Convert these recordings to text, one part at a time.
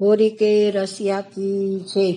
હોરી કે રસિયા કી જય.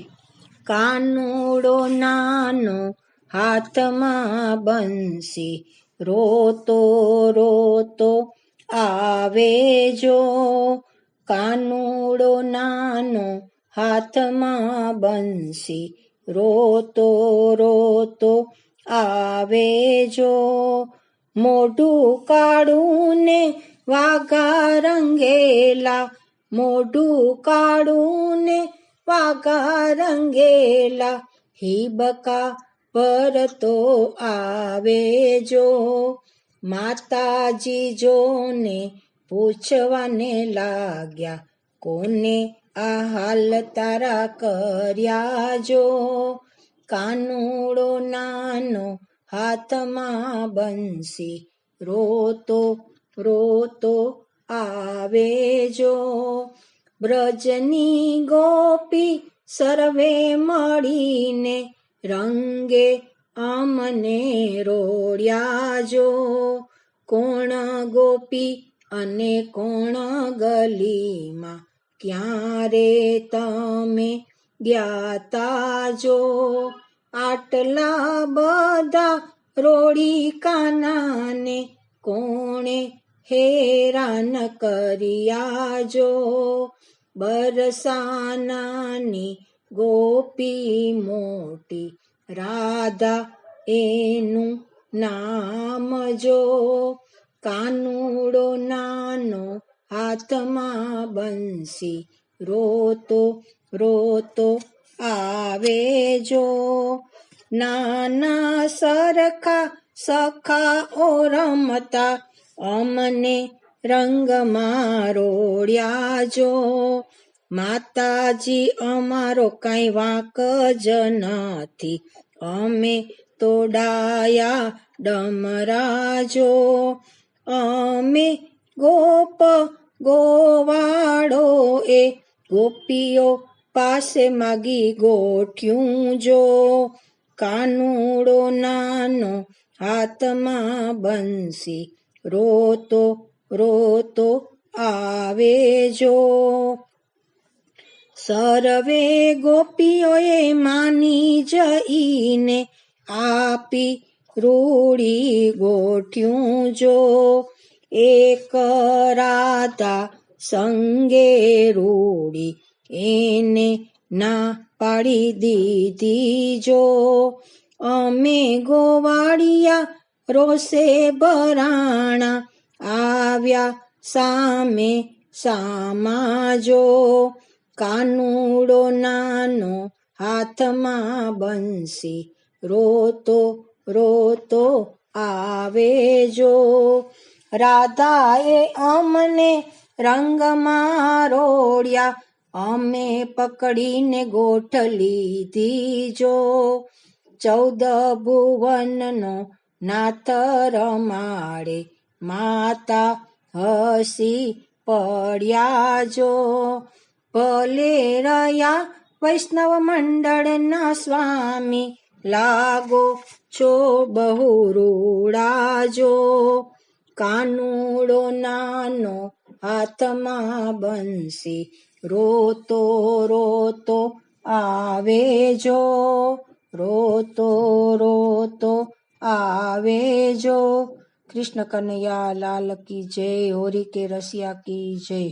કાનુડો નાનો હાથમાં બંસી, રોતો રોતો આવે જો. કાનુડો નાનો હાથમાં બંસી, રોતો રોતો આવે જો. મોઢું કાળું ને વાઘા રંગેલા, મોઢું કાળું ને વાઘા રંગેલા, હિબકા ભરતો આવે જો. માતાજી જોને પૂછવાને લાગ્યા, કોને આ હાલ તારા કર્યા જો. કાનુડો નાનો હાથમાં બંસી, રોતો રોતો આવે જો. બ્રજની ગોપી સર્વે મળીને, રંગે અમને રોડ્યા જો. કોણ ગોપી અને કોણ ગલીમાં, ક્યારે તમે ગ્યાતા જો. આટલા બધા રોડી કાનાને, કોણે હેરાન કર્યા જો. બરસાનાની ગોપી મોટી, રાધા એનું નામ જો. કાનુડો નાનો હાથમાં બંસી, રોતો રોતો આવે જો. નાના સરખા સખાઓ રમતા, અમને રંગમાં રોડ્યા જો. માતાજી અમારો કાંઈ વાંક જ નથી, અમે તો ડાયા ડમરા જો. અમે ગોપ ગોવાળો એ, ગોપીઓ પાસે માગી ગોઠ્યું જો. કાનુડો નાનો હાથમાં બંસી, રોતો રોતો આવે જો. સર્વે ગોપીઓએ માની જઈને, આપી રૂડી ગોઠ્યું જો. એક રાધા સંગે રૂડી, એને ના પાડી દીધી જો. અમે ગોવાળિયા રોષે ભરાણા, આવ્યા સામે સામા જો. કાનુડો નાનો હાથમાં બંસી, રોતો રોતો આવે જો. રાધાએ અમને રંગમાં રોડ્યા, અમે પકડીને ગોઠ લીધી જો. 14 ભુવનનો નાથ રમાડે, માતા હસી પડ્યા જો. ભલે રહ્યા વૈષ્ણવ મંડળના સ્વામી, લાગો છો બહુ રૂડા જો. કાનુડો નાનો હાથમાં બંસી, રોતો રોતો આવે જો. રોતો રોતો આવે જો. કૃષ્ણ કનૈયા લાલ કી જય. હોરી કે રસિયા કી જય.